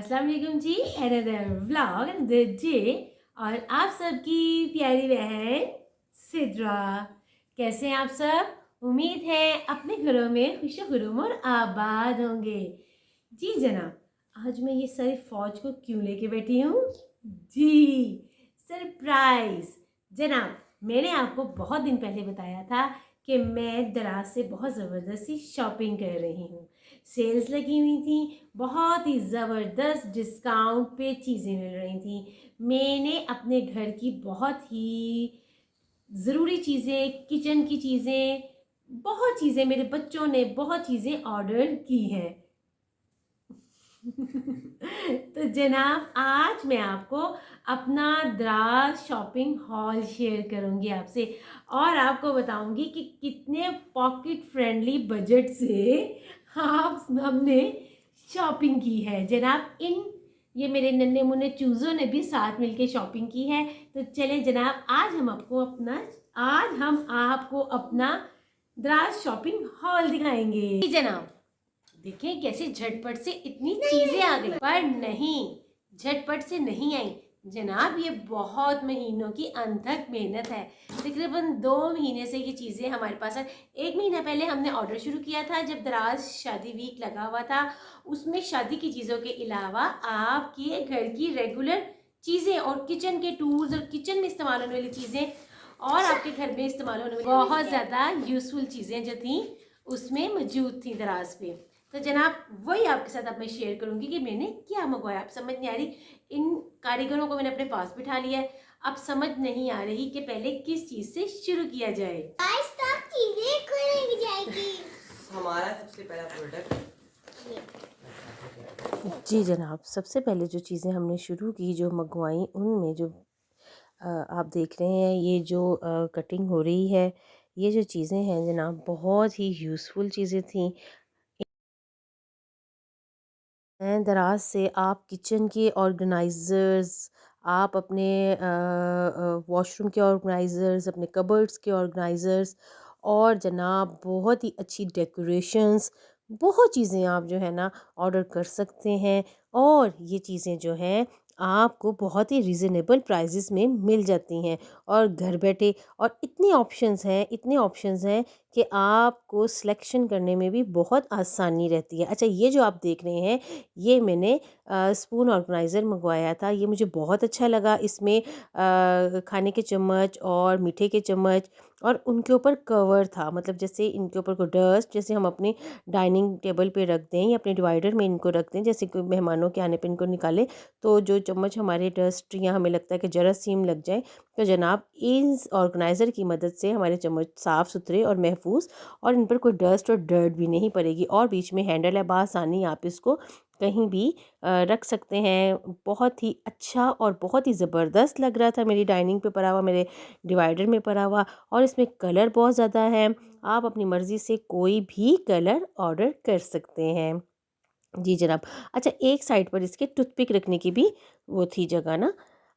अस्सलाम वालेकुम जी। Another vlog another day और आप सबकी प्यारी बहन सिद्रा। कैसे हैं आप सब? उम्मीद है अपने घरों में खुशो-खुरूम और आबाद होंगे। जी जनाब, आज मैं ये सारी फौज को क्यों लेके बैठी हूँ? जी सरप्राइज जनाब, मैंने आपको बहुत दिन पहले बताया था कि मैं दराज से बहुत ज़बरदस्ती शॉपिंग कर रही हूँ। सेल्स लगी हुई थी, बहुत ही ज़बरदस्त डिस्काउंट पे चीज़ें मिल रही थी। मैंने अपने घर की बहुत ही ज़रूरी चीज़ें, किचन की चीज़ें, बहुत चीज़ें, मेरे बच्चों ने बहुत चीज़ें ऑर्डर की हैं। तो जनाब, आज मैं आपको अपना दराज शॉपिंग हॉल शेयर करूंगी आपसे और आपको बताऊंगी कि कितने पॉकेट फ्रेंडली बजट से आप हमने शॉपिंग की है। जनाब, ये मेरे नन्हे मुन्ने चूज़ों ने भी साथ मिलके शॉपिंग की है। तो चले जनाब, आज हम आपको अपना दराज शॉपिंग हॉल दिखाएंगे। जनाब, देखें कैसे झटपट से इतनी चीजें आ गई, पर नहीं, झटपट से नहीं आई जनाब। ये बहुत महीनों की अनथक मेहनत है। तकरीबन 2 महीने से ये चीज़ें हमारे पास है। 1 महीना पहले हमने ऑर्डर शुरू किया था जब दराज शादी वीक लगा हुआ था। उसमें शादी की चीज़ों के अलावा आपके घर की रेगुलर चीज़ें और किचन के टूल्स और किचन में इस्तेमाल होने वाली चीज़ें और आपके घर में इस्तेमाल होने वाली बहुत ज़्यादा यूजफुल चीज़ें जो थी उसमें मौजूद थी दराज पे। तो जनाब, वही आपके साथ अब मैं शेयर करूंगी कि मैंने क्या मंगवाया। आप समझ नहीं आ रही, इन कारीगरों को मैंने अपने पास बिठा लिया है। अब समझ नहीं आ रही कि पहले किस चीज से शुरू किया जाए। चीजें खुलेंगी जाएगी। हमारा सबसे पहला प्रोडक्ट जी जनाब, सबसे पहले जो चीज़ें हमने शुरू की, जो मंगवाई, उनमें जो आप देख रहे हैं ये जो कटिंग हो रही है, ये जो चीज़ें हैं जनाब, बहुत ही यूज़फुल चीज़ें थी। दराज से आप किचन के ऑर्गेनाइज़र्स, आप अपने वॉशरूम के ऑर्गेनाइज़र्स, अपने कबर्ड्स के ऑर्गेनाइज़र्स और जनाब बहुत ही अच्छी डेकोरेशंस, बहुत चीज़ें आप जो है ना ऑर्डर कर सकते हैं। और ये चीज़ें जो हैं आपको बहुत ही रीज़नेबल प्राइसेस में मिल जाती हैं और घर बैठे। और इतने ऑप्शंस हैं कि आपको सिलेक्शन करने में भी बहुत आसानी रहती है। अच्छा, ये जो आप देख रहे हैं, ये मैंने स्पून ऑर्गेनाइज़र मंगवाया था। ये मुझे बहुत अच्छा लगा। इसमें खाने के चम्मच और मीठे के चम्मच और उनके ऊपर कवर था, मतलब जैसे इनके ऊपर कोई डस्ट, जैसे हम अपने डाइनिंग टेबल पे रख दें या अपने डिवाइडर में इनको रख दें, जैसे कोई मेहमानों के आने पे इनको निकालें तो जो चम्मच हमारे डस्ट या हमें लगता है कि जरासीम लग जाए, तो जनाब इस ऑर्गेनाइज़र की मदद से हमारे चम्मच साफ़ सुथरे और महफूज और इन पर कोई डस्ट और डर्ट भी नहीं पड़ेगी। और बीच में हैंडल है, बआसानी आप इसको कहीं भी रख सकते हैं। बहुत ही अच्छा और बहुत ही ज़बरदस्त लग रहा था मेरी डाइनिंग पे पड़ा हुआ, मेरे डिवाइडर में पड़ा हुआ। और इसमें कलर बहुत ज़्यादा है, आप अपनी मर्ज़ी से कोई भी कलर ऑर्डर कर सकते हैं। जी जनाब। अच्छा, एक साइड पर इसके टूथपिक रखने की भी वो थी जगह ना।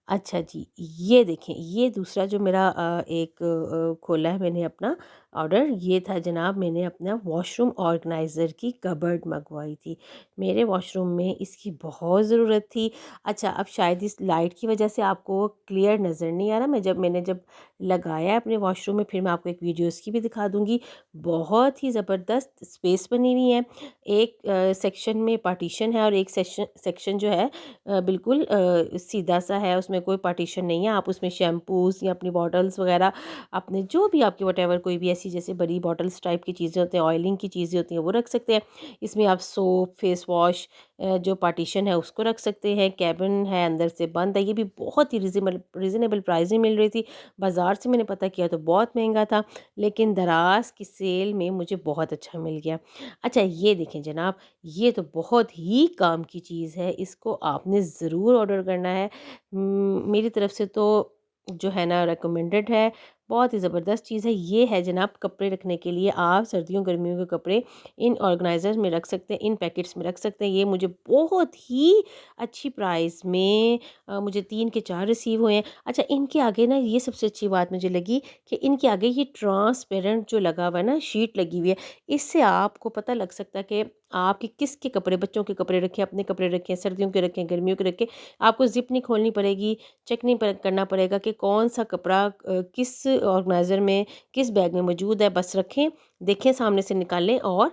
अच्छा जी, ये देखें, ये दूसरा जो मेरा एक खोला है मैंने अपना ऑर्डर, ये था जनाब, मैंने अपना वॉशरूम ऑर्गेनाइज़र की कबर्ड मंगवाई थी। मेरे वॉशरूम में इसकी बहुत ज़रूरत थी। अच्छा, अब शायद इस लाइट की वजह से आपको क्लियर नज़र नहीं आ रहा। मैंने जब लगाया अपने वॉशरूम में, फिर मैं आपको एक वीडियो इसकी भी दिखा दूँगी। बहुत ही ज़बरदस्त स्पेस बनी हुई है। एक सेक्शन में पार्टीशन है और एक सेक्शन जो है बिल्कुल सीधा सा है, उसमें कोई पार्टीशन नहीं है। आप उसमें शैम्पूज़ या अपनी बॉटल्स वगैरह, अपने जो भी आपकी व्हाटएवर कोई भी ऐसी जैसे बड़ी बॉटल्स टाइप की चीज़ें होती हैं, ऑयलिंग की चीज़ें होती हैं, वो रख सकते हैं। इसमें आप सोप, फेस वॉश, जो पार्टीशन है उसको रख सकते हैं। केबिन है, अंदर से बंद है। ये भी बहुत ही रीज़नेबल प्राइस में मिल रही थी। बाज़ार से मैंने पता किया तो बहुत महंगा था, लेकिन दराज की सेल में मुझे बहुत अच्छा मिल गया। अच्छा, ये देखें जनाब, ये तो बहुत ही काम की चीज़ है, इसको आपने ज़रूर ऑर्डर करना है। मेरी तरफ से तो जो है ना रिकमेंडेड है। बहुत ही ज़बरदस्त चीज़ है। ये है जनाब कपड़े रखने के लिए, आप सर्दियों गर्मियों के कपड़े इन ऑर्गेनाइज़र में रख सकते हैं, इन पैकेट्स में रख सकते हैं। ये मुझे बहुत ही अच्छी प्राइस में मुझे 3 के 4 रिसीव हुए हैं। अच्छा, इनके आगे ना ये सबसे अच्छी बात मुझे लगी कि इनके आगे ये ट्रांसपेरेंट जो लगा हुआ है ना, शीट लगी हुई है। इससे आपको पता लग सकता है कि आपके किसके कपड़े, बच्चों के कपड़े रखे, अपने कपड़े रखे, सर्दियों के रखे, गर्मियों के रखे। आपको ज़िप नहीं खोलनी पड़ेगी, चेक नहीं करना पड़ेगा कि कौन सा कपड़ा किस ऑर्गेनाइज़र में, किस बैग में मौजूद है। बस रखें, देखें, सामने से निकालें और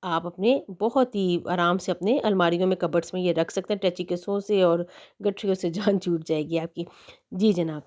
आप अपने बहुत ही आराम से अपने अलमारियों में, कबर्ड्स में ये रख सकते हैं। टैची केसों से और गठरियों से जान छूट जाएगी आपकी। जी जनाब।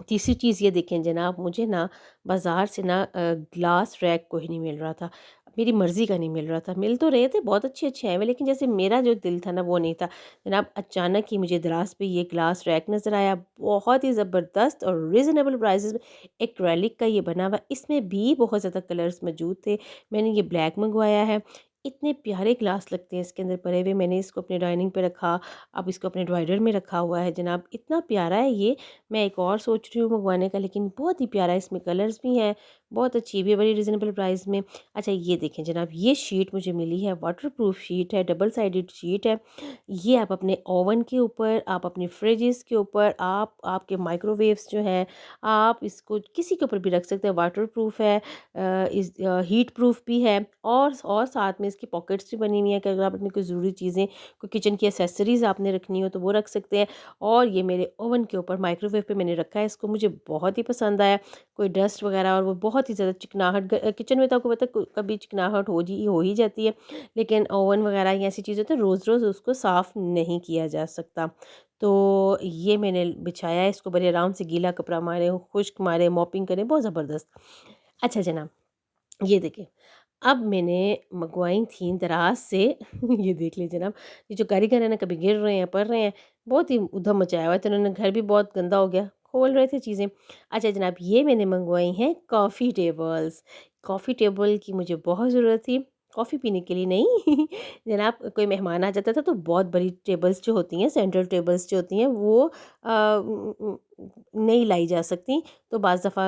तीसरी चीज़ ये देखें जनाब, मुझे ना बाज़ार से ना ग्लास रैक कोई नहीं मिल रहा था। मेरी मर्ज़ी का नहीं मिल रहा था। मिल तो रहे थे, बहुत अच्छे-अच्छे आए हुए, लेकिन जैसे मेरा जो दिल था ना वो नहीं था। जनाब अचानक ही मुझे दराज़ पे ये ग्लास रैक नज़र आया, बहुत ही ज़बरदत और रीज़नेबल प्राइसेज़ में। एक्रेलिक का ये बना हुआ, इसमें भी बहुत ज़्यादा कलर्स मौजूद थे। मैंने ये ब्लैक मँगवाया है। इतने प्यारे ग्लास लगते हैं इसके अंदर पड़े हुए। मैंने इसको अपने डाइनिंग पे रखा, अब इसको अपने ड्रॉयर में रखा हुआ है जनाब। इतना प्यारा है ये। मैं एक और सोच रही हूँ मंगवाने का, लेकिन बहुत ही प्यारा है, इसमें कलर्स भी हैं, बहुत अच्छी भी है, बड़ी रीज़नेबल प्राइस में। अच्छा ये देखें जनाब, ये शीट मुझे मिली है, वाटरप्रूफ शीट है, डबल साइडेड शीट है। ये आप अपने ओवन के ऊपर, आप अपनी फ्रिजेस के ऊपर, आप आपके माइक्रोवेव्स जो हैं, आप इसको किसी के ऊपर भी रख सकते हैं। वाटरप्रूफ है, इस हीट प्रूफ भी है, और साथ में इसकी पॉकेट्स भी बनी हुई हैं कि अगर आप अपनी कोई ज़रूरी चीज़ें, कोई किचन की एसेसरीज़ आपने रखनी हो तो वो रख सकते हैं। और ये मेरे ओवन के ऊपर माइक्रोवेव पे मैंने रखा है इसको, मुझे बहुत ही पसंद आया। कोई डस्ट वगैरह और वो बहुत ही ज़्यादा चिकनाहट, किचन में तो आपको पता है कभी चिकनाहट हो ही जाती है, लेकिन ओवन वगैरह ये ऐसी चीज़ें तो रोज़ रोज़ उसको साफ़ नहीं किया जा सकता। तो ये मैंने बिछाया है इसको, बड़े आराम से गीला कपड़ा मारे, खुश्क मारे, मॉपिंग करें, बहुत ज़बरदस्त। अच्छा जनाब, ये देखिए, अब मैंने मंगवाई थी दराज से ये देख लीजिए जनाब, ये जो कारीगर है ना, कभी गिर रहे हैं, पड़ रहे हैं, बहुत ही उधम मचाया हुआ है, तो उन्होंने घर भी बहुत गंदा हो गया, खोल रहे थे चीज़ें। अच्छा जनाब, ये मैंने मंगवाई हैं कॉफ़ी टेबल्स। कॉफ़ी टेबल की मुझे बहुत ज़रूरत थी, कॉफ़ी पीने के लिए नहीं जनाब, कोई मेहमान आ जाता था तो बहुत बड़ी टेबल्स जो होती हैं, सेंट्रल टेबल्स जो होती हैं, वो नहीं लाई जा सकती। तो बाज़ दफ़ा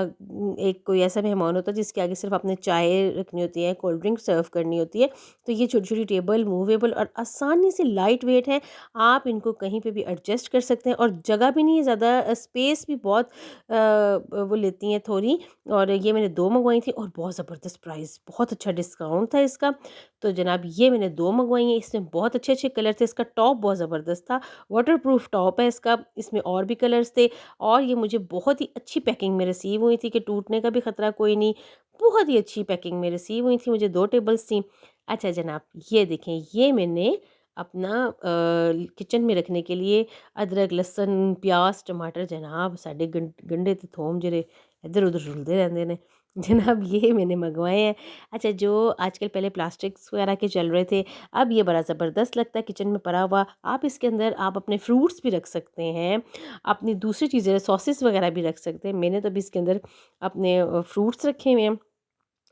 एक कोई ऐसा मेहमान होता है जिसके आगे सिर्फ आपने चाय रखनी होती है, कोल्ड ड्रिंक सर्व करनी होती है, तो ये छोटी-छोटी टेबल मूवेबल और आसानी से लाइट वेट है। आप इनको कहीं पे भी एडजस्ट कर सकते हैं और जगह भी नहीं है ज़्यादा, स्पेस भी बहुत वो लेती हैं थोड़ी। और ये मैंने 2 मँगवाई थी और बहुत ज़बरदस्त प्राइस, बहुत अच्छा डिस्काउंट था इसका। तो जनाब ये मैंने 2 मँगवाई हैं, इसमें बहुत अच्छे-अच्छे कलर थे, इसका टॉप बहुत ज़बरदस्त था, वाटरप्रूफ टॉप है इसका, इसमें और भी कलर्स थे। और ये मुझे बहुत ही अच्छी पैकिंग में रिसीव हुई थी कि टूटने का भी ख़तरा कोई नहीं, बहुत ही अच्छी पैकिंग में रिसीव हुई थी, मुझे 2 टेबल्स थी। अच्छा जनाब, ये देखें, ये मैंने अपना किचन में रखने के लिए अदरक, लहसुन, प्याज़, टमाटर जनाब साडे गंढे ते थोम जेह्ड़े इधर-उधर रुलदे रहंदे ने जनाब, ये मैंने मँगवाए हैं। अच्छा, जो आजकल पहले प्लास्टिक्स वगैरह के चल रहे थे, अब ये बड़ा ज़बरदस्त लगता है किचन में पड़ा हुआ। आप इसके अंदर आप अपने फ्रूट्स भी रख सकते हैं, अपनी दूसरी चीज़ें सॉसेस वगैरह भी रख सकते हैं। मैंने तो अभी इसके अंदर अपने फ्रूट्स रखे हुए हैं,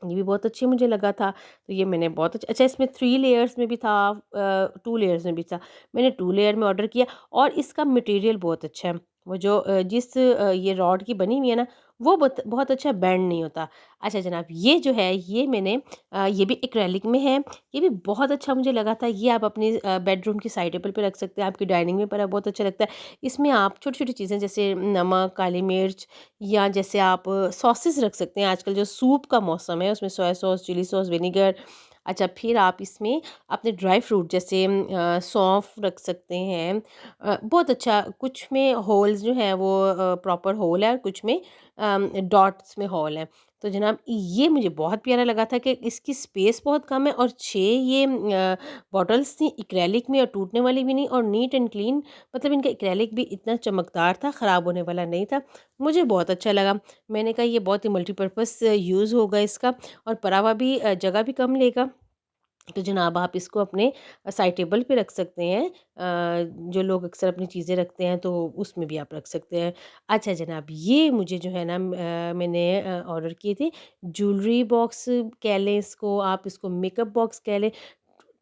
ये भी बहुत अच्छी मुझे लगा था। तो ये मैंने बहुत अच्छा, इसमें 3 लेयर्स में भी था, 2 लेयर्स में भी था। मैंने 2 लेयर में ऑर्डर किया और इसका मटेरियल बहुत अच्छा है। वो जो जिस ये रॉड की बनी हुई है ना, वो बहुत अच्छा बेंड नहीं होता। अच्छा जनाब, ये जो है ये मैंने ये भी एक्रेलिक में है, ये भी बहुत अच्छा मुझे लगा था। ये आप अपनी बेडरूम की साइड टेबल पे रख सकते हैं, आपकी डाइनिंग में पड़ा बहुत अच्छा लगता है। इसमें आप छोटी-छोटी चीज़ें जैसे नमक, काली मिर्च या जैसे आप सॉसेस रख सकते हैं। आजकल जो सूप का मौसम है उसमें soya sauce, chilli sauce, vinegar. अच्छा, फिर आप इसमें अपने ड्राई फ्रूट जैसे सौंफ रख सकते हैं। बहुत अच्छा, कुछ में होल्स जो हैं वो प्रॉपर होल है और कुछ में डॉट्स में होल है। तो जनाब ये मुझे बहुत प्यारा लगा था कि इसकी स्पेस बहुत कम है और 6 ये बॉटल्स थी एक्रेलिक में और टूटने वाली भी नहीं और नीट एंड क्लीन, मतलब इनका एक्रेलिक भी इतना चमकदार था, ख़राब होने वाला नहीं था। मुझे बहुत अच्छा लगा। मैंने कहा ये बहुत ही मल्टीपर्पज़ यूज़ होगा इसका और परावा भी जगह भी कम लेगा। तो जनाब आप इसको अपने साइड टेबल पे रख सकते हैं। जो लोग अक्सर अपनी चीज़ें रखते हैं तो उसमें भी आप रख सकते हैं। अच्छा जनाब, ये मुझे जो है ना मैंने ऑर्डर किए थे ज्वेलरी बॉक्स कह लें इसको, आप इसको मेकअप बॉक्स कह लें।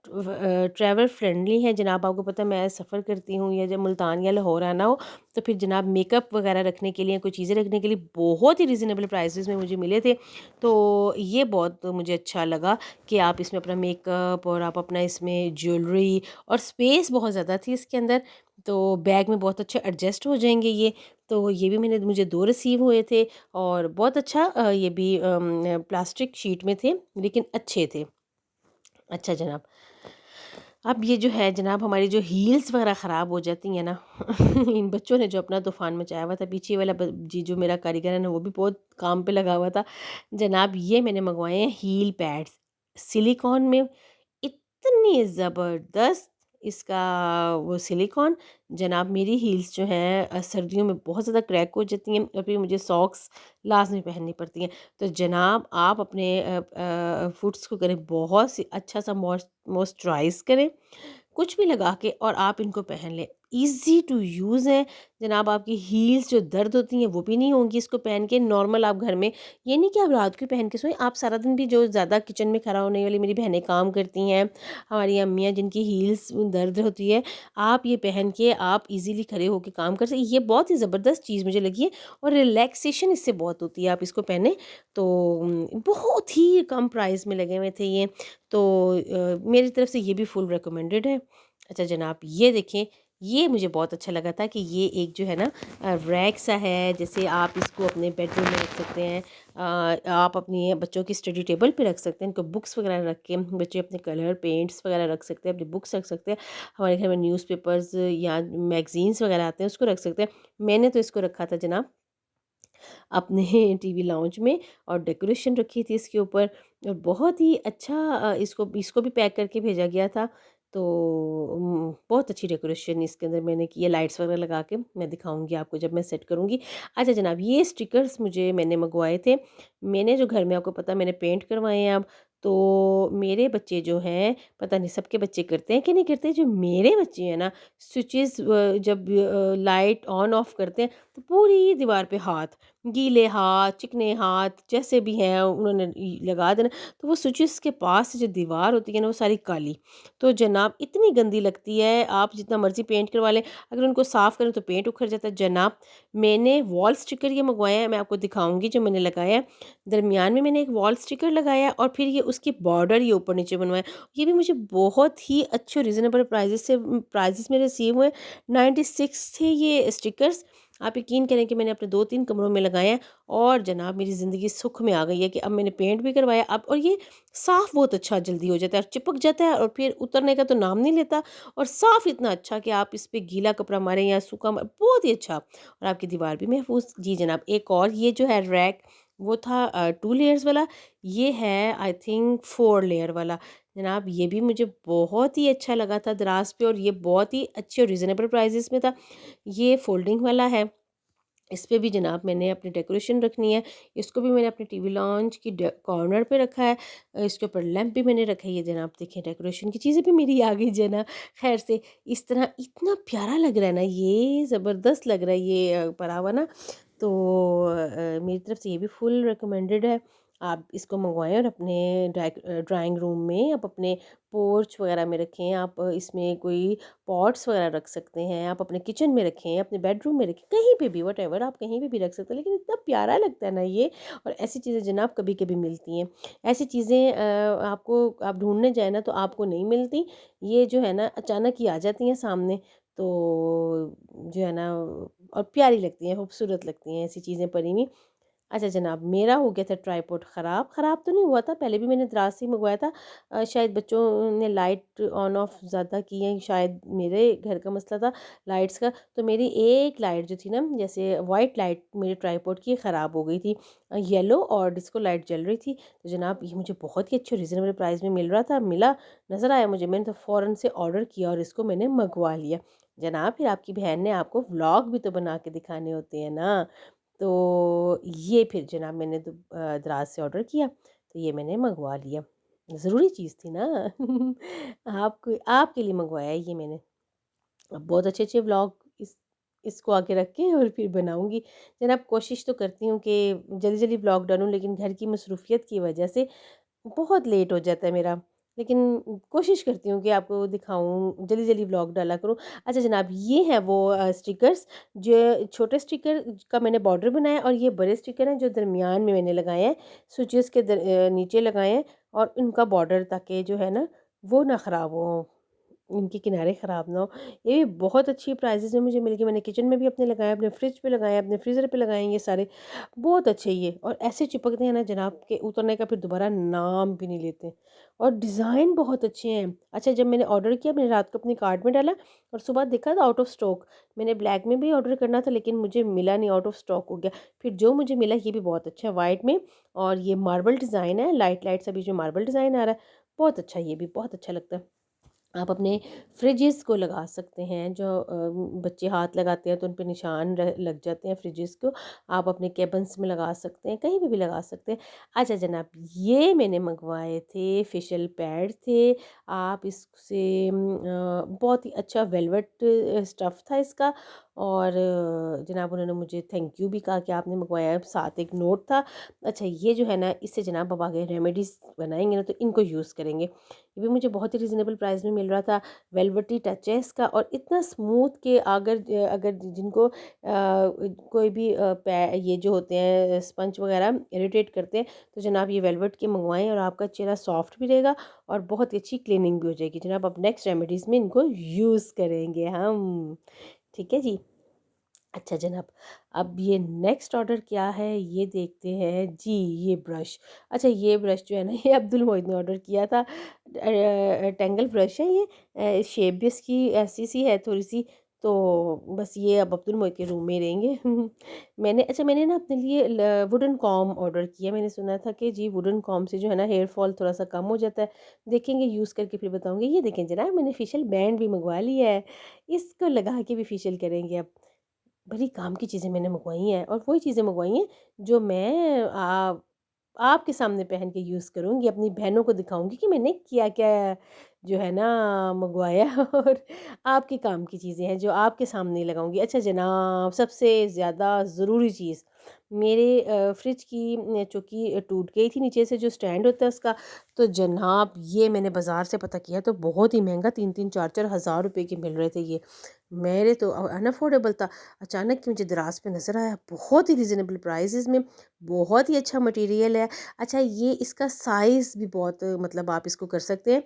ट्रैवल फ्रेंडली हैं जनाब। आपको पता है मैं सफ़र करती हूँ या जब मुल्तान या लाहौर आना हो तो फिर जनाब मेकअप वगैरह रखने के लिए, कोई चीज़ें रखने के लिए बहुत ही रीज़नेबल प्राइसेस में मुझे मिले थे। तो ये बहुत मुझे अच्छा लगा कि आप इसमें अपना मेकअप और आप अपना इसमें ज्वेलरी, और स्पेस बहुत ज़्यादा थी इसके अंदर, तो बैग में बहुत अच्छे एडजस्ट हो जाएंगे ये। तो ये भी मैंने मुझे 2 रिसीव हुए थे, और बहुत अच्छा ये भी प्लास्टिक शीट में थे लेकिन अच्छे थे। अच्छा जनाब, अब ये जो है जनाब, हमारी जो हील्स वगैरह ख़राब हो जाती हैं ना इन बच्चों ने जो अपना तूफ़ान मचाया हुआ था, पीछे वाला जी जो मेरा कारीगर है ना वो भी बहुत काम पे लगा हुआ था। जनाब ये मैंने मंगवाए हैं हील पैड्स सिलिकॉन में, इतनी ज़बरदस्त इसका वो सिलिकॉन। जनाब मेरी हील्स जो हैं सर्दियों में बहुत ज़्यादा क्रैक हो जाती हैं और फिर मुझे सॉक्स लाज़मी पहननी पड़ती हैं। तो जनाब आप अपने फुट्स को करें बहुत सी अच्छा सा मॉइस्चराइज़ करें, कुछ भी लगा के, और आप इनको पहन लें। ईज़ी टू यूज़ है जनाब, आपकी हील्स जो दर्द होती हैं वो भी नहीं होंगी इसको पहन के। नॉर्मल आप घर में, ये नहीं कि आप रात को पहन के सोएं, आप सारा दिन भी, जो ज़्यादा किचन में खड़ा होने वाली मेरी बहनें काम करती हैं, हमारी अम्मियाँ जिनकी हील्स दर्द होती है, आप ये पहन के आप इजीली खड़े होकर काम कर सकते। ये बहुत ही ज़बरदस्त चीज़ मुझे लगी है, और रिलैक्सेशन इससे बहुत होती है, आप इसको पहने तो बहुत ही कम प्राइस में लगे हुए थे ये। तो मेरी तरफ से ये भी फुल रिकमेंडेड है। अच्छा जनाब ये देखें, ये मुझे बहुत अच्छा लगा था कि ये एक जो है ना रैक सा है, जैसे आप इसको अपने बेडरूम में रख सकते हैं, आप अपनी बच्चों की स्टडी टेबल पे रख सकते हैं, इनको बुक्स वगैरह रख के बच्चे अपने कलर पेंट्स वगैरह रख सकते हैं, अपनी बुक्स रख सकते हैं, हमारे घर में न्यूज़पेपर्स या मैगजीन्स वगैरह आते हैं उसको रख सकते हैं। मैंने तो इसको रखा था जनाब अपने टीवी लाउंज में, और डेकोरेशन रखी थी इसके ऊपर, और बहुत ही अच्छा इसको इसको भी पैक करके भेजा गया था। तो बहुत अच्छी डेकोरेशन इसके अंदर मैंने की है, लाइट्स वगैरह लगा के, मैं दिखाऊंगी आपको जब मैं सेट करूंगी। अच्छा जनाब ये स्टिकर्स मुझे मैंने मंगवाए थे, मैंने जो घर में, आपको पता मैंने पेंट करवाए हैं अब, तो मेरे बच्चे जो हैं, पता नहीं सबके बच्चे करते हैं कि नहीं करते, जो मेरे बच्चे हैं ना, स्विचेस जब लाइट ऑन ऑफ करते हैं तो पूरी दीवार पे हाथ, गीले हाथ, चिकने हाथ, जैसे भी हैं उन्होंने लगा देना, तो वो स्विचेस के पास से जो दीवार होती है ना वो सारी काली। तो जनाब इतनी गंदी लगती है, आप जितना मर्ज़ी पेंट करवा लें, अगर उनको साफ़ करें तो पेंट उखड़ जाता है। जनाब मैंने वॉल स्टिकर ये मंगवाया है, मैं आपको दिखाऊंगी जो मैंने लगाया है। दरमियान में मैंने एक वॉल स्टिकर लगाया है, और फिर ये उसकी बॉर्डर ये ऊपर नीचे बनवाया। ये भी मुझे बहुत ही अच्छे रीज़नेबल प्राइजेस में रिसीव हुए। 96 थे ये स्टिकर्स। आप यकीन करें कि मैंने अपने 2-3 कमरों में लगाए हैं, और जनाब मेरी ज़िंदगी सुख में आ गई है कि अब मैंने पेंट भी करवाया अब, और ये साफ़ बहुत अच्छा जल्दी हो जाता है और चिपक जाता है, और फिर उतरने का तो नाम नहीं लेता, और साफ़ इतना अच्छा कि आप इस पे गीला कपड़ा मारें या सूखा बहुत ही अच्छा, और आपकी दीवार भी महफूज। जी जनाब एक और ये जो है रैक, वो था 2 लेयर्स वाला, ये है आई थिंक 4 लेयर वाला। जनाब ये भी मुझे बहुत ही अच्छा लगा था दराज पे, और ये बहुत ही अच्छे और रीज़नेबल प्राइजेस में था। ये फोल्डिंग वाला है, इस पे भी जनाब मैंने अपनी डेकोरेशन रखनी है, इसको भी मैंने अपने टीवी लॉन्च की कॉर्नर पे रखा है। इसके ऊपर लैंप भी मैंने रखा है, ये जनाब देखें डेकोरेशन की चीज़ें भी मेरी आ गई जना। खैर से इस तरह इतना प्यारा लग रहा है ना, ये ज़बरदस्त लग रहा है ये परा हुआ ना। तो मेरी तरफ से ये भी फुल रिकमेंडेड है। आप इसको मंगवाएं और अपने ड्राइंग रूम में, आप अपने पोर्च वगैरह में रखें, आप इसमें कोई पॉट्स वगैरह रख सकते हैं, आप अपने किचन में रखें, अपने बेडरूम में रखें, कहीं पे भी, व्हाटएवर आप कहीं पे भी रख सकते हैं। लेकिन इतना प्यारा लगता है ना ये, और ऐसी चीज़ें जनाब कभी कभी मिलती हैं। ऐसी चीज़ें आपको, आप ढूंढने जाए ना तो आपको नहीं मिलती, ये जो है ना अचानक ही आ जाती हैं सामने। तो जो है ना, और प्यारी लगती हैं, खूबसूरत लगती हैं ऐसी चीज़ें परी हुई। अच्छा जनाब मेरा हो गया था ट्राइपॉड ख़राब, ख़राब तो नहीं हुआ था, पहले भी मैंने दराज से ही मंगवाया था। शायद बच्चों ने लाइट ऑन ऑफ ज़्यादा की है, शायद मेरे घर का मसला था लाइट्स का। तो मेरी एक लाइट जो थी ना, जैसे वाइट लाइट मेरे ट्राइपॉड की ख़राब हो गई थी, येलो और डिस्को लाइट जल रही थी। तो जनाब ये मुझे बहुत ही अच्छे रीज़नेबल प्राइस में मिल रहा था, मिला, नज़र आया मुझे, मैंने तो फ़ौरन से ऑर्डर किया और इसको मैंने मंगवा लिया। जनाब फिर आपकी बहन ने आपको व्लॉग भी तो बना के दिखाने होते हैं ना, तो ये फिर जनाब मैंने तो दराज से ऑर्डर किया, तो ये मैंने मंगवा लिया, ज़रूरी चीज़ थी ना आपको, आपके लिए मंगवाया है ये मैंने। अब बहुत अच्छे अच्छे व्लॉग इसको आगे रख के और फिर बनाऊंगी। जनाब कोशिश तो करती हूँ कि जल्दी जल्दी व्लॉग डालूँ, लेकिन घर की मसरूफियत की वजह से बहुत लेट हो जाता है मेरा। लेकिन कोशिश करती हूँ कि आपको दिखाऊँ, जल्दी-जल्दी व्लॉग डाला करूँ। अच्छा जनाब, ये हैं वो स्टिकर्स, जो छोटे स्टिकर का मैंने बॉर्डर बनाया है और ये बड़े स्टिकर हैं जो दरमियान में मैंने लगाए हैं, स्विचेस के नीचे लगाए हैं और इनका बॉर्डर ताकि जो है ना वो ना ख़राब हो, इनके किनारे ख़राब ना हो। ये भी बहुत अच्छी प्राइसेज़ में मुझे मिल गई। मैंने किचन में भी अपने लगाए, अपने फ्रिज पे लगाए, अपने फ्रीज़र पे लगाए हैं ये सारे। बहुत अच्छे ये, और ऐसे चिपकते हैं ना जनाब के उतरने का फिर दोबारा नाम भी नहीं लेते, और डिज़ाइन बहुत अच्छे हैं। अच्छा, जब मैंने ऑर्डर किया मैंने रात को अपने कार्ट में डाला और सुबह देखा था आउट ऑफ स्टॉक। मैंने ब्लैक में भी ऑर्डर करना था लेकिन मुझे मिला नहीं, आउट ऑफ स्टॉक हो गया। फिर जो मुझे मिला ये भी बहुत अच्छा है वाइट में, और ये मार्बल डिज़ाइन है, लाइट लाइट सा बीच में मार्बल डिज़ाइन आ रहा है। बहुत अच्छा, ये भी बहुत अच्छा लगता है। आप अपने फ्रिजेस को लगा सकते हैं, जो बच्चे हाथ लगाते हैं तो उन पे निशान लग जाते हैं फ्रिजेस को। आप अपने केबिन्स में लगा सकते हैं, कहीं पे भी लगा सकते हैं। अच्छा जनाब, ये मैंने मंगवाए थे फेशियल पैड थे। आप इससे बहुत ही अच्छा वेलवेट स्टफ़ था इसका, और जनाब उन्होंने मुझे थैंक यू भी कहा कि आपने मंगवाया है, साथ एक नोट था। अच्छा, ये जो है ना इससे जनाब अब आगे रेमेडीज़ बनाएँगे ना तो इनको यूज़ करेंगे। ये भी मुझे बहुत ही रीज़नेबल प्राइस में मिल रहा था। वेलवेटी टच है इसका और इतना स्मूथ कि अगर जिनको कोई भी ये जो होते हैं स्पंज वगैरह इरिटेट करते हैं, तो जनाब ये वेलवेट के मंगवाएं और आपका चेहरा सॉफ्ट भी रहेगा और बहुत ही अच्छी क्लीनिंग भी हो जाएगी। जनाब अब नेक्स्ट रेमेडीज़ में इनको यूज़ करेंगे हम। ठीक है जी। अच्छा जनाब, अब ये नेक्स्ट ऑर्डर क्या है ये देखते हैं जी। ये ब्रश, अच्छा ये ब्रश जो है ना ये अब्दुल मोइद ने ऑर्डर किया था। टेंगल ब्रश है ये, शेप भी इसकी ऐसी सी है थोड़ी सी। तो बस ये अब अब्दुल मोइद के रूम में ही रहेंगे। मैंने ना अपने लिए वुडन कॉम ऑर्डर किया। मैंने सुना था कि जी वुडन कॉम से जो है ना हेयर फॉल थोड़ा सा कम हो जाता है। देखेंगे यूज़ करके फिर बताऊंगी। ये देखें जनाब, मैंने फेशियल बैंड भी मंगवा लिया है, इसको लगा के भी फेशियल करेंगे अब। बड़ी काम की चीज़ें मैंने मंगवाई हैं, और वही चीज़ें मंगवाई हैं जो मैं आपके सामने पहन के यूज़ करूँगी, अपनी बहनों को दिखाऊँगी कि मैंने क्या-क्या जो है ना मंगवाया और आपके काम की चीज़ें हैं जो आपके सामने ही लगाऊँगी। अच्छा जनाब, सबसे ज़्यादा ज़रूरी चीज़, मेरे फ्रिज की चौकी टूट गई थी नीचे से, जो स्टैंड होता है उसका। तो जनाब ये मैंने बाज़ार से पता किया तो बहुत ही महँगा 3-3 4-4 हज़ार रुपए के मिल रहे थे ये। मेरे तो अनअफोर्डेबल था। अचानक कि मुझे दराज़ पे नज़र आया, बहुत ही रीज़नेबल प्राइसेज़ में, बहुत ही अच्छा मटेरियल है। अच्छा, ये इसका साइज़ भी बहुत मतलब आप इसको कर सकते हैं।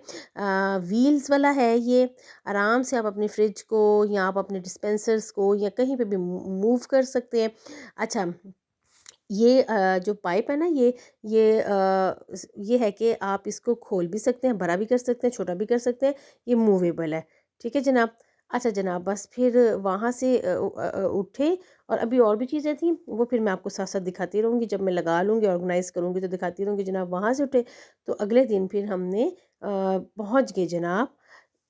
व्हील्स वाला है ये, आराम से आप अपने फ्रिज को या आप अपने डिस्पेंसर्स को या कहीं पे भी मूव कर सकते हैं। अच्छा, ये जो पाइप है ना ये है कि आप इसको खोल भी सकते हैं, बड़ा भी कर सकते हैं, छोटा भी कर सकते हैं। ये मूवेबल है। ठीक है जनाब। अच्छा जनाब, बस फिर वहाँ से उठे, और अभी और भी चीज़ें थी वो फिर मैं आपको साथ-साथ दिखाती रहूँगी। जब मैं लगा लूँगी, ऑर्गेनाइज़ करूँगी तो दिखाती रहूँगी जनाब। वहाँ से उठे तो अगले दिन फिर हमने पहुँच गए जनाब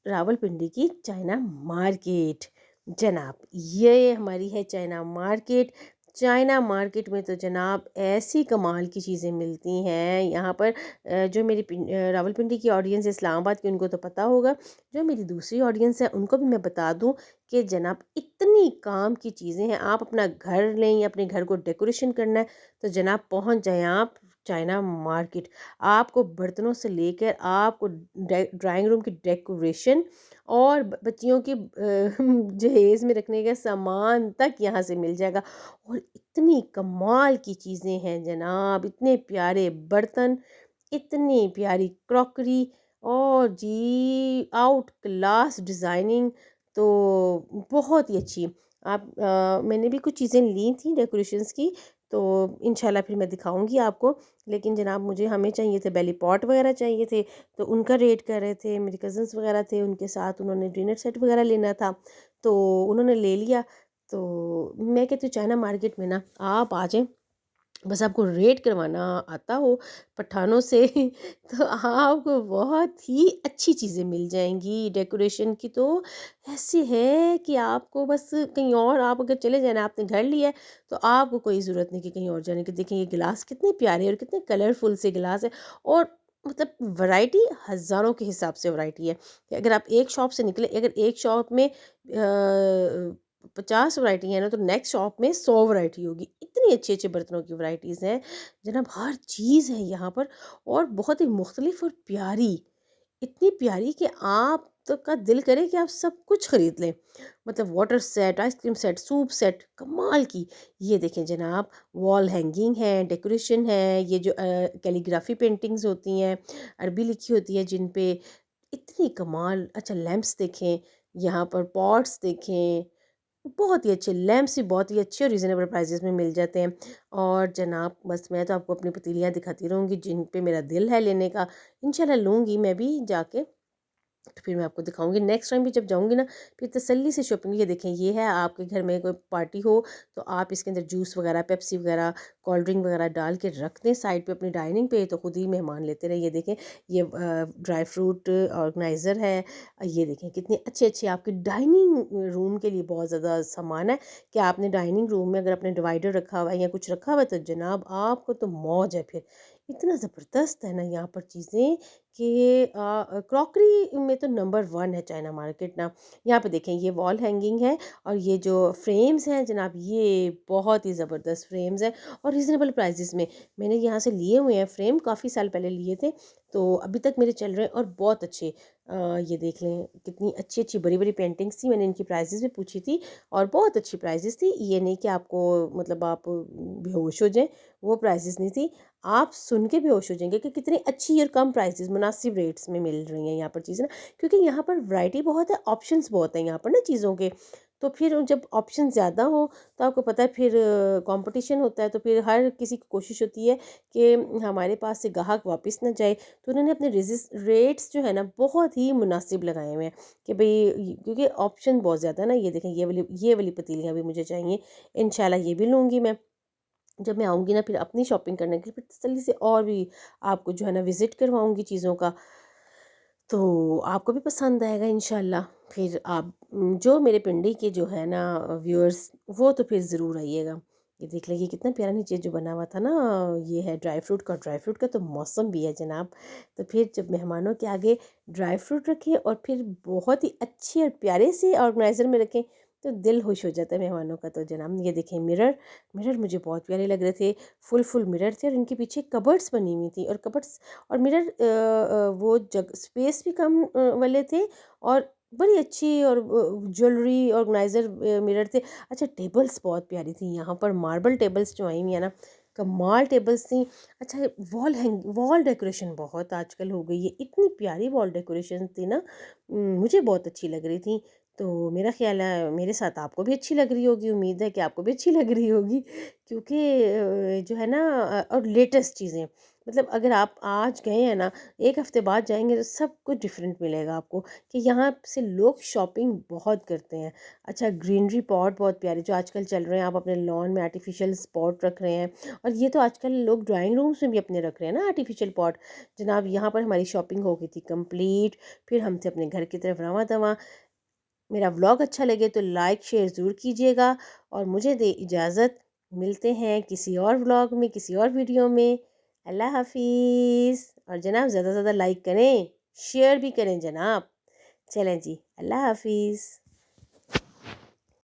रावलपिंडी की चाइना मार्केट। जनाब ये हमारी है चाइना मार्केट। चाइना मार्केट में तो जनाब ऐसी कमाल की चीज़ें मिलती हैं यहाँ पर। जो मेरी रावलपिंडी की ऑडियंस है इस्लामाबाद की, उनको तो पता होगा। जो मेरी दूसरी ऑडियंस है उनको भी मैं बता दूँ कि जनाब इतनी काम की चीज़ें हैं। आप अपना घर लें या अपने घर को डेकोरेशन करना है तो जनाब पहुँच जाएँ आप चाइना मार्केट। आपको बर्तनों से लेकर आपको ड्राइंग रूम की डेकोरेशन और बच्चियों की जहेज़ में रखने का सामान तक यहाँ से मिल जाएगा। और इतनी कमाल की चीज़ें हैं जनाब, इतने प्यारे बर्तन, इतनी प्यारी क्रॉकरी, और जी आउट क्लास डिज़ाइनिंग, तो बहुत ही अच्छी। मैंने भी कुछ चीज़ें ली थी डेकोरेशंस की, तो इंशाल्लाह फिर मैं दिखाऊंगी आपको। लेकिन जनाब मुझे हमें चाहिए थे बेली पॉट वगैरह चाहिए थे, तो उनका रेट कर रहे थे। मेरे कज़न्स वगैरह थे, उनके साथ उन्होंने डिनर सेट वगैरह लेना था, तो उन्होंने ले लिया। तो मैं कहती हूँ चाइना मार्केट में ना आप आ जाएं, बस आपको रेट करवाना आता हो पठानों से तो आपको बहुत ही अच्छी चीज़ें मिल जाएंगी डेकोरेशन की। तो ऐसे है कि आपको बस कहीं और आप अगर चले जाना, आपने घर लिया है तो आपको कोई ज़रूरत नहीं कि कहीं और जाने की। देखें ये गिलास कितने प्यारे और कितने कलरफुल से गिलास है, और मतलब वैरायटी हज़ारों के हिसाब से वैरायटी है कि अगर आप एक शॉप से निकले, अगर एक शॉप में 50 वैरायटी है ना, तो नेक्स्ट शॉप में 100 वैरायटी होगी। इतनी अच्छे अच्छे बर्तनों की वैरायटीज़ हैं जनाब, हर चीज़ है यहाँ पर, और बहुत ही मुख्तलिफ और प्यारी। इतनी प्यारी कि आप तो का दिल करे कि आप सब कुछ खरीद लें। मतलब water set, ice cream set, soup set, कमाल की। ये देखें जनाब, वॉल हैंगिंग है, डेकोरेशन है, ये जो कैलीग्राफी पेंटिंग्स होती हैं, अरबी लिखी होती है जिन पे, इतनी कमाल। अच्छा लैंप्स देखें, यहाँ पर पॉट्स देखें, बहुत ही अच्छे लैंप्स भी बहुत ही अच्छे और रीज़नेबल प्राइसेस में मिल जाते हैं। और जनाब बस मैं तो आपको अपनी पतीलियाँ दिखाती रहूँगी जिन पे मेरा दिल है लेने का। इंशाल्लाह लूँगी मैं भी जाके, तो फिर मैं आपको दिखाऊँगी नेक्स्ट टाइम भी जब जाऊँगी ना, फिर तसल्ली से शॉपिंग। ये देखें, ये है आपके घर में कोई पार्टी हो तो आप इसके अंदर जूस वगैरह, पेप्सी वगैरह, कोल्ड ड्रिंक वगैरह डाल के रख दें साइड पे अपनी डाइनिंग पे, तो खुद ही मेहमान लेते रहे। ये देखें, ये ड्राई फ्रूट ऑर्गेनाइज़र है। ये देखें कितने अच्छे-अच्छे आपके डाइनिंग रूम के लिए बहुत ज़्यादा सामान है कि आपने डाइनिंग रूम में अगर आपने डिवाइडर रखा हुआ है या कुछ रखा हुआ है तो जनाब आपको तो मौज है फिर। इतना ज़बरदस्त है ना यहाँ पर चीज़ें कि क्रॉकरी में तो नंबर 1 है चाइना मार्केट ना। यहाँ पे देखें, ये वॉल हैंगिंग है और ये जो फ्रेम्स हैं जनाब, ये बहुत ही ज़बरदस्त फ्रेम्स हैं और रीज़नेबल प्राइसेस में। मैंने यहाँ से लिए हुए हैं फ्रेम, काफ़ी साल पहले लिए थे, तो अभी तक मेरे चल रहे हैं और बहुत अच्छे। ये देख लें कितनी अच्छी-अच्छी बड़ी-बड़ी पेंटिंग्स थी, मैंने इनकी प्राइसेस भी पूछी थी और बहुत अच्छी प्राइसेस थी। ये नहीं कि आपको मतलब आप बेहोश हो जाएँ, वो प्राइसेस नहीं थी। आप सुन के बेहोश हो जाएँगे कि कितनी अच्छी और कम प्राइसेस, मुनासिब रेट्स में मिल रही हैं यहाँ पर चीज़ें ना, क्योंकि यहाँ पर वैरायटी बहुत है, ऑप्शंस बहुत हैं यहाँ पर ना चीज़ों के। तो फिर जब ऑप्शन ज़्यादा हो तो आपको पता है फिर कंपटीशन होता है, तो फिर हर किसी की कोशिश होती है कि हमारे पास से ग्राहक वापस ना जाए। तो उन्होंने अपने रेट्स जो है ना बहुत ही मुनासिब लगाए हुए हैं कि भई, क्योंकि ऑप्शन बहुत ज़्यादा है ना। ये देखें, ये वाली पतीलियाँ भी मुझे चाहिए, इंशाल्लाह ये भी लूँगी मैं। जब मैं आऊँगी ना फिर अपनी शॉपिंग करने के लिए, फिर तसल्ली से और भी आपको जो है ना विज़िट करवाऊँगी चीज़ों का, तो आपको भी पसंद आएगा इंशाल्लाह। फिर आप जो मेरे पिंडी के जो है ना व्यूअर्स, वो तो फिर ज़रूर आइएगा। ये देख लीजिए कितना प्यारा नीचे जो बना हुआ था ना, ये है ड्राई फ्रूट का तो मौसम भी है जनाब। तो फिर जब मेहमानों के आगे ड्राई फ्रूट रखें और फिर बहुत ही अच्छे और प्यारे से ऑर्गेनाइज़र में रखें, तो दिल खुश हो जाता है मेहमानों का। तो जनाब ये देखें, मिरर मिरर मुझे बहुत प्यारे लग रहे थे। फुल मिरर थे और इनके पीछे कबर्ड्स बनी हुई थी और कबर्ड्स और मिरर वो जग स्पेस भी कम वाले थे और बड़ी अच्छी और ज्वेलरी ऑर्गेनाइज़र मिरर थे। अच्छा टेबल्स बहुत प्यारी थी यहाँ पर, मार्बल टेबल्स जो आई हुई है ना, कमाल टेबल्स थी। अच्छा वॉल डेकोरेशन बहुत आजकल हो गई है, इतनी प्यारी वॉल डेकोरेशन थी ना, मुझे बहुत अच्छी लग रही थी। तो मेरा ख़्याल है मेरे साथ आपको भी अच्छी लग रही होगी, उम्मीद है कि आपको भी अच्छी लग रही होगी, क्योंकि जो है ना और लेटेस्ट चीज़ें, मतलब अगर आप आज गए हैं ना, 1 हफ़्ते बाद जाएँगे तो सब कुछ डिफरेंट मिलेगा आपको कि यहाँ से लोग शॉपिंग बहुत करते हैं। अच्छा ग्रीनरी पॉट बहुत प्यारे जो आजकल चल रहे हैं, आप अपने लॉन में आर्टिफ़िशियल पॉट रख रहे हैं और ये तो आजकल लोग ड्राइंग रूम्स में भी अपने रख रहे हैं ना आर्टिफ़िशियल पॉट। जनाब यहाँ पर हमारी शॉपिंग हो गई थी कंप्लीट, फिर हम थे अपने घर की तरफ रवां-दवां। मेरा व्लॉग अच्छा लगे तो लाइक शेयर ज़रूर कीजिएगा और मुझे दे इजाज़त। मिलते हैं किसी और व्लॉग में, किसी और वीडियो में। अल्लाह हाफ़िज़। और जनाब ज़्यादा से ज़्यादा लाइक करें, शेयर भी करें जनाब। चलें जी, अल्लाह हाफ़िज़।